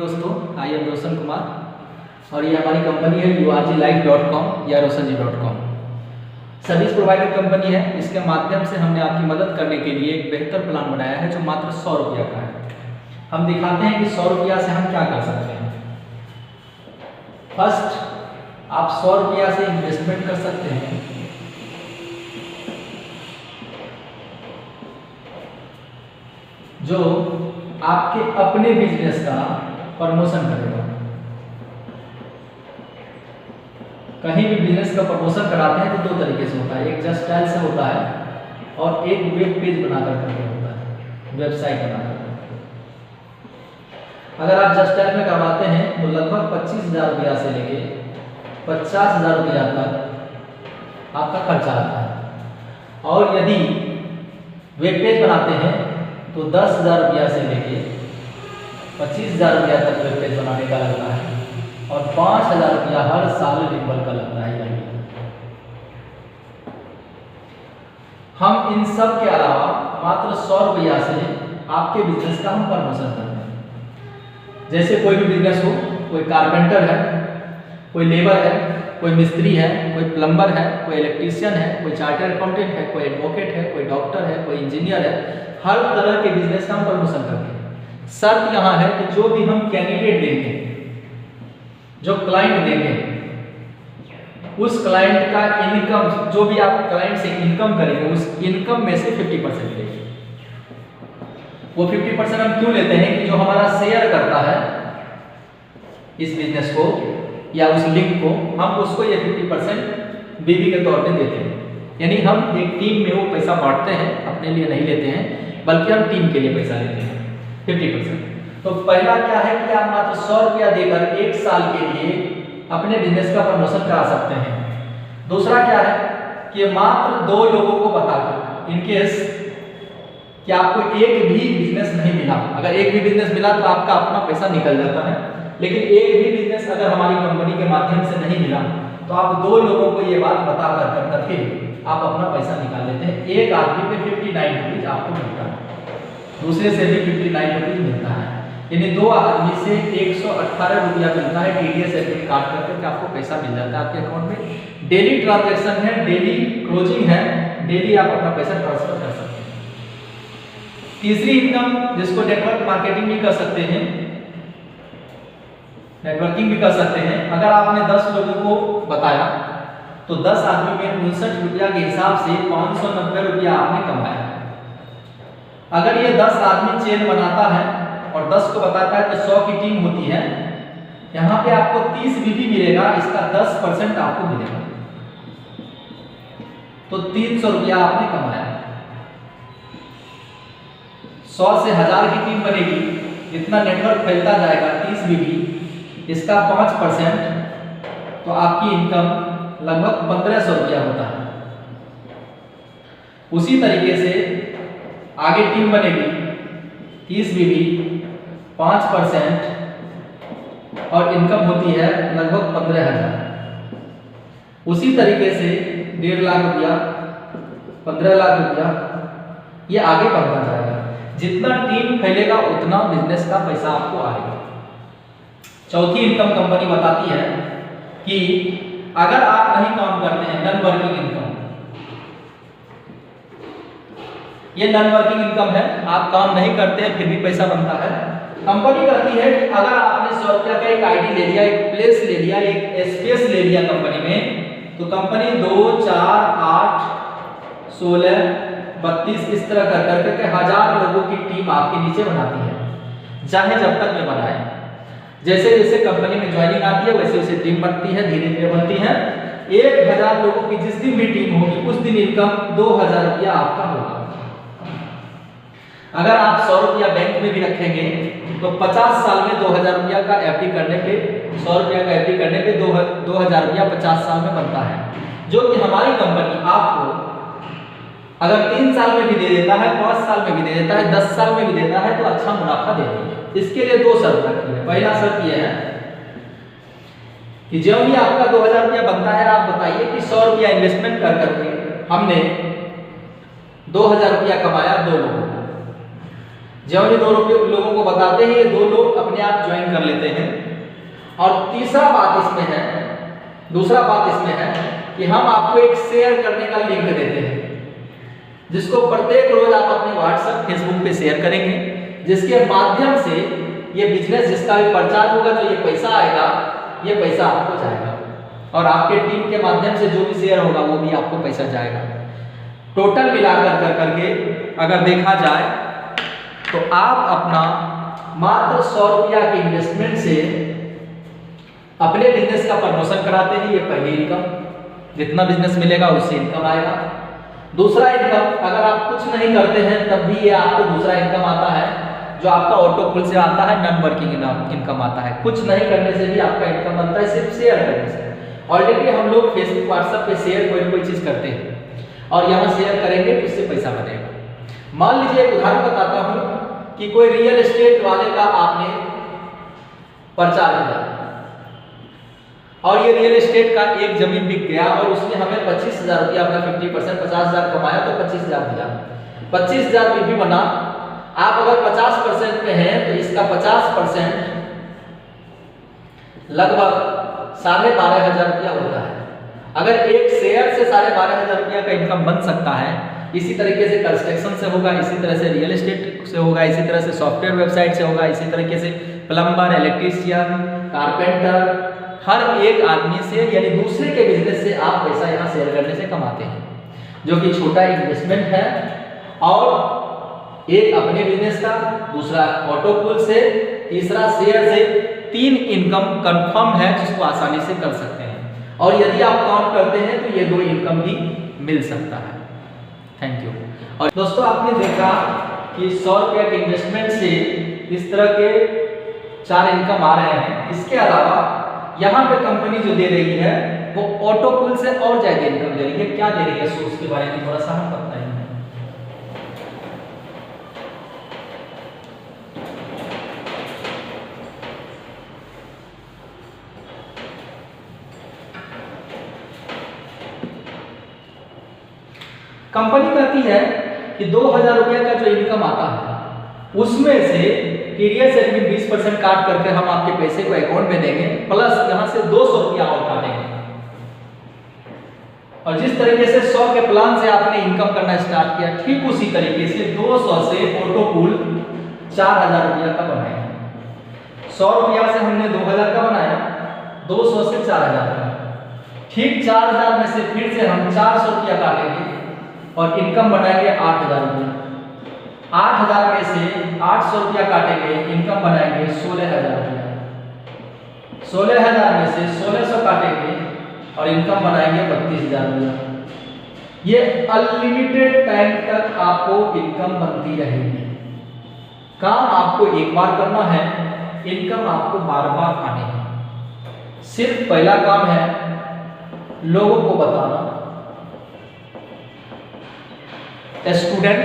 दोस्तों, I am Roshan Kumar और ये हमारी कंपनी है urglife.com या roshanji.com। सर्विस प्रोवाइडर कंपनी है। इसके माध्यम से हमने आपकी मदद करने के लिए एक बेहतर प्लान बनाया है जो मात्र 100 रुपया का है। हम दिखाते हैं कि 100 रुपया से हम क्या कर सकते हैं। फर्स्ट, आप 100 रुपया से इन्वेस्टमेंट कर सकते हैं। जो आपके अपने बिजनेस का प्रमोशन करेगा। कहीं भी बिजनेस का प्रमोशन कराते हैं तो दो तरीके से होता है, एक जस्ट डायल से होता है और एक वेब पेज बनाकर करके होता है, वेबसाइट बनाकर। अगर आप जस्ट डायल में करवाते हैं तो लगभग 25,000 रुपया से लेके 50,000 रुपया तक आपका खर्चा आता है। और यदि वेब पेज बनाते हैं तो 10,000 रुपया से लेके 25,000 रुपया तक वेब पेज बनाने का लगता है और 5,000 रुपया हर साल रिन्यूअल का लगता है। हम इन सब के अलावा मात्र 100 रुपया से आपके बिजनेस का हम प्रमोशन करते हैं। जैसे कोई भी बिजनेस हो, कोई कारपेंटर है, कोई लेबर है, कोई मिस्त्री है, कोई प्लम्बर है, कोई इलेक्ट्रीशियन है, कोई चार्टर्ड अकाउंटेंट है, कोई एडवोकेट है, कोई डॉक्टर है, कोई इंजीनियर है, हर तरह के बिजनेस का हम प्रमोशन करते हैं। शर्त यहाँ है कि जो भी हम कैंडिडेट देंगे, जो क्लाइंट देंगे, उस क्लाइंट का इनकम, जो भी आप क्लाइंट से इनकम करेंगे, उस इनकम में से 50% लेंगे। वो 50% हम क्यों लेते हैं कि जो हमारा शेयर करता है इस बिजनेस को या उस लिंक को, हम उसको ये 50% बीबी के तौर पे देते हैं। यानी हम एक टीम में वो पैसा बांटते हैं, अपने लिए नहीं लेते हैं, बल्कि हम टीम के लिए पैसा लेते हैं 50%। तो पहला क्या है कि आप मात्र 100 रुपया देकर 1 साल के लिए अपने बिजनेस का प्रमोशन करा सकते हैं। दूसरा क्या है कि मात्र 2 लोगों को बताकर, इनकेस कि आपको एक भी बिजनेस नहीं मिला, अगर एक भी बिजनेस मिला तो आपका अपना पैसा निकल जाता है, लेकिन एक भी बिजनेस अगर हमारी कंपनी के माध्यम से नहीं मिला तो आप 2 लोगों को ये बात बता करके आप अपना पैसा निकाल लेते हैं। एक आदमी पे 59 रुपीज आपको मिलता है, दूसरे से भी 59 रुपीज मिलता है, यानी 2 आदमी से 118 रुपया मिलता है। टीडीएस एडमिट काट करके आपको पैसा मिल जाता है आपके अकाउंट में। डेली ट्रांजैक्शन है, डेली क्लोजिंग है, डेली आप अपना पैसा ट्रांसफर कर सकते हैं। तीसरी इनकम, जिसको नेटवर्क मार्केटिंग भी कर सकते हैं, नेटवर्किंग भी कर सकते हैं। अगर आपने 10 लोगों को बताया तो 10 आदमी में 59 रुपया के हिसाब से 590 रुपया आपने कमाया। अगर ये 10 आदमी चेन बनाता है और 10 को बताता है तो 100 की टीम होती है, यहाँ पे आपको 30 बीबी मिलेगा, इसका 10% आपको मिलेगा, तो 300 रुपया आपने कमाया। 100 से 1000 की टीम बनेगी, जितना नेटवर्क फैलता जाएगा 30 बीबी, इसका 5%, तो आपकी इनकम लगभग 1500 रुपया होता है। उसी तरीके से आगे टीम बनेगी 30 बीबी, 5% और इनकम होती है लगभग 15,000। उसी तरीके से 1.5 लाख रुपया, 15 लाख रुपया, ये आगे बढ़ता जाएगा। जितना टीम फैलेगा उतना बिजनेस का पैसा आपको आएगा। चौथी इनकम कंपनी बताती है कि अगर आप नहीं काम करते हैं, नॉन वर्किंग इनकम, ये नॉन वर्किंग इनकम है, आप काम नहीं करते हैं फिर भी पैसा बनता है। कंपनी कहती है कि अगर आपने 100 रुपया का एक आईडी ले लिया, एक प्लेस ले लिया, एक स्पेस ले लिया कंपनी में, तो कंपनी 2, 4, 8, 16, 32 इस तरह कर करके 1000 लोगों की टीम आपके नीचे बनाती है, चाहे जब तक में बनाए। जैसे जैसे कंपनी में ज्वाइनिंग आती है वैसे वैसे टीम बनती है, धीरे धीरे बनती है। 1000 लोगों की जिस दिन भी टीम होगी उस दिन इनकम 2000 रुपया आपका होगा। अगर आप 100 रुपया बैंक में भी रखेंगे तो 50 साल में 2000 रुपया का एफडी करने पे, 100 रुपया का एफडी करने पे 2000 रुपया 50 साल में बनता है, जो कि हमारी कंपनी आपको अगर 3 साल में भी दे देता है, 5 साल में भी दे देता है, 10 साल में भी देता है तो अच्छा मुनाफा दे देगी। इसके लिए 2 शर्त रखी है। पहला शर्त यह है कि जब भी आपका 2000 रुपया बनता है, आप बताइए कि 100 रुपया इन्वेस्टमेंट कर करके हमने 2000 रुपया कमाया 2 लोगों को। जो ये 2 लोगों को बताते हैं, ये 2 लोग अपने आप ज्वाइन कर लेते हैं। और दूसरा बात इसमें है कि हम आपको एक शेयर करने का लिंक देते हैं, जिसको प्रत्येक रोज आप अपने व्हाट्सएप फेसबुक पे शेयर करेंगे, जिसके माध्यम से ये बिजनेस जिसका भी प्रचार होगा, जो ये पैसा आएगा, ये पैसा आपको जाएगा और आपके टीम के माध्यम से जो भी शेयर होगा वो भी आपको पैसा जाएगा। टोटल मिलाकर करके अगर देखा जाए तो आप अपना मात्र 100 रुपया के इन्वेस्टमेंट से अपने बिजनेस का प्रमोशन कराते हैं। ये पहली इनकम, जितना बिजनेस मिलेगा उससे इनकम आएगा। दूसरा इनकम, अगर आप कुछ नहीं करते हैं तब भी ये आपको दूसरा इनकम आता है, जो आपका ऑटो पुल से आता है, नॉन वर्किंग इनकम आता है। कुछ नहीं करने से भी आपका इनकम बनता है, सिर्फ शेयर करने से। ऑलरेडी हम लोग फेसबुक व्हाट्सएप पे शेयर कोई ना कोई चीज़ करते हैं और यहाँ शेयर करेंगे तो इससे पैसा बनेगा। मान लीजिए एक उदाहरण बताता हूँ कि कोई रियल एस्टेट वाले का आपने प्रचार किया और ये रियल एस्टेट का एक जमीन बिक गया और उसने हमें 25,000 रुपया, अपना 50% 50,000 कमाया तो 25,000 दिया। 25,000 भी बना। आप अगर 50% में हैं तो इसका 50% लगभग 12,500 रुपया होता है। अगर एक शेयर से 12,500 रुपया का इनकम बन सकता है, इसी तरीके से कंस्ट्रक्शन से होगा, इसी तरह से रियल एस्टेट से होगा, इसी तरह से सॉफ्टवेयर वेबसाइट से होगा, इसी तरीके से प्लम्बर, इलेक्ट्रीशियन, कारपेंटर, हर एक आदमी से यानी दूसरे के बिजनेस से आप पैसा यहाँ शेयर करने से कमाते हैं, जो कि छोटा इन्वेस्टमेंट है। और एक अपने बिजनेस का, दूसरा ऑटो पुल से, तीसरा शेयर से, 3 इनकम कंफर्म है जिसको आसानी से कर सकते हैं। और यदि आप काम करते हैं तो ये 2 इनकम भी मिल सकता है। Thank you. और दोस्तों आपने देखा कि 100 रुपया के इन्वेस्टमेंट से इस तरह के 4 इनकम आ रहे हैं। इसके अलावा यहाँ पे कंपनी जो दे रही है वो ऑटो पुल से और ज्यादा इनकम दे रही है। क्या दे रही है, सोर्स के बारे में थोड़ा सा हम बताएंगे। कंपनी कहती है कि 2,000 रुपया का जो इनकम आता है उसमें से टीडीएस एडमिन 20% काट करके हम आपके पैसे को अकाउंट में देंगे, प्लस यहाँ से 200 रुपया और काटेंगे। और जिस तरीके से 100 के प्लान से आपने इनकम करना स्टार्ट किया, ठीक उसी तरीके से 200 से ऑटो पुल 4,000 रुपया का बनाएंगे। 100 रुपया से हमने 2,000 का बनाया, 200 से 4,000 का। ठीक 4,000 में से फिर से हम 400 रुपया काटेंगे और इनकम बनाएंगे 8,000 रुपया। 8,000 में से 800 रुपया काटेंगे, इनकम बनाएंगे 16,000 रुपया। 16,000 में से 1600 काटेंगे और इनकम बनाएंगे 32,000 रुपया। ये अनलिमिटेड टाइम तक आपको इनकम बनती रहेगी। काम आपको एक बार करना है, इनकम आपको बार-बार आनी है। सिर्फ पहला काम है लोगों को बताना। Student,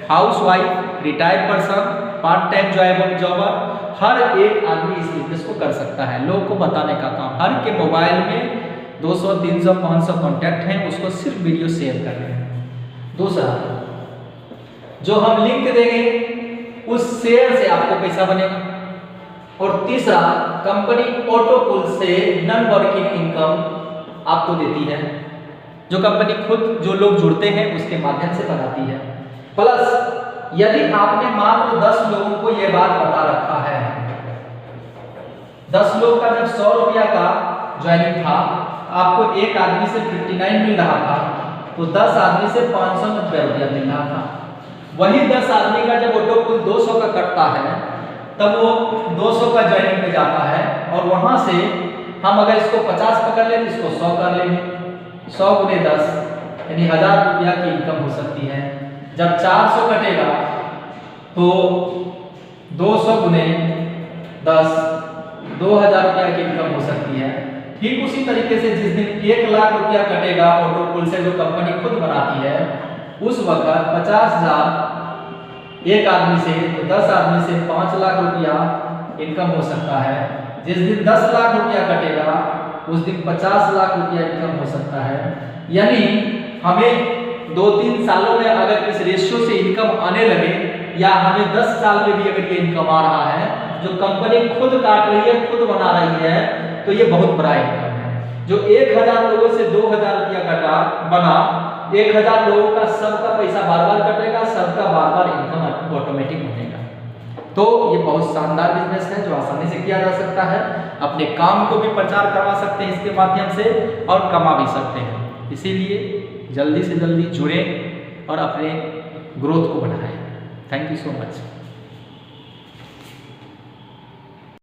housewife, retired person, part time jobber, हर एक आदमी इस बिजनेस को कर सकता है। लोगों को बताने का काम। हर के मोबाइल में 200, 300, 500 कॉन्टैक्ट हैं, उसको सिर्फ वीडियो शेयर करने हैं। दूसरा, जो हम लिंक देंगे उस शेयर से आपको पैसा बनेगा। और तीसरा, कंपनी ऑटो पुल से नॉन वर्किंग इनकम आपको देती है, जो कंपनी खुद जो लोग जुड़ते हैं उसके माध्यम से बनाती है। प्लस यदि आपने मात्र 10 लोगों को यह बात बता रखा है, 10 लोग का जब 100 रुपया का ज्वाइनिंग था, आपको एक आदमी से 59 मिल रहा था, तो 10 आदमी से 590 रुपया मिल रहा था। वही 10 आदमी का जब ऑटो पुल 200 का कटता है, तब वो 200 का ज्वाइनिंग पे जाता है और वहां से हम अगर इसको 50 पकड़ लें तो इसको 100 कर लेंगे। 100 गुने 10 यानी 1,000 रुपया की इनकम हो सकती है। जब 400 कटेगा तो 200 गुने 10 2,000 रुपया की इनकम हो सकती है। ठीक उसी तरीके से जिस दिन 1,00,000 रुपया कटेगा ऑटो पुल से, जो कंपनी खुद बनाती है, उस वक्त 50,000 एक आदमी से, तो 10 आदमी से 5 लाख रुपया इनकम हो सकता है। जिस दिन 10 लाख रुपया कटेगा उस दिन 50 लाख रुपया इनकम हो सकता है। यानी हमें 2-3 सालों में अगर इस रेशियो से इनकम आने लगे या हमें 10 साल में भी अगर ये इनकम आ रहा है, जो कंपनी खुद काट रही है, खुद बना रही है, तो ये बहुत बड़ा इनकम है। जो 1000 लोगों से 2000 रुपया बना, 1000 लोगों का सबका पैसा बार बार कटेगा, सबका बार बार इनकम ऑटोमेटिक बनेगा। तो ये बहुत शानदार बिजनेस है जो आसानी से किया जा सकता है। अपने काम को भी प्रचार करवा सकते हैं इसके माध्यम से और कमा भी सकते हैं। इसीलिए जल्दी से जल्दी जुड़ें और अपने ग्रोथ को बढ़ाएं। Thank you so much.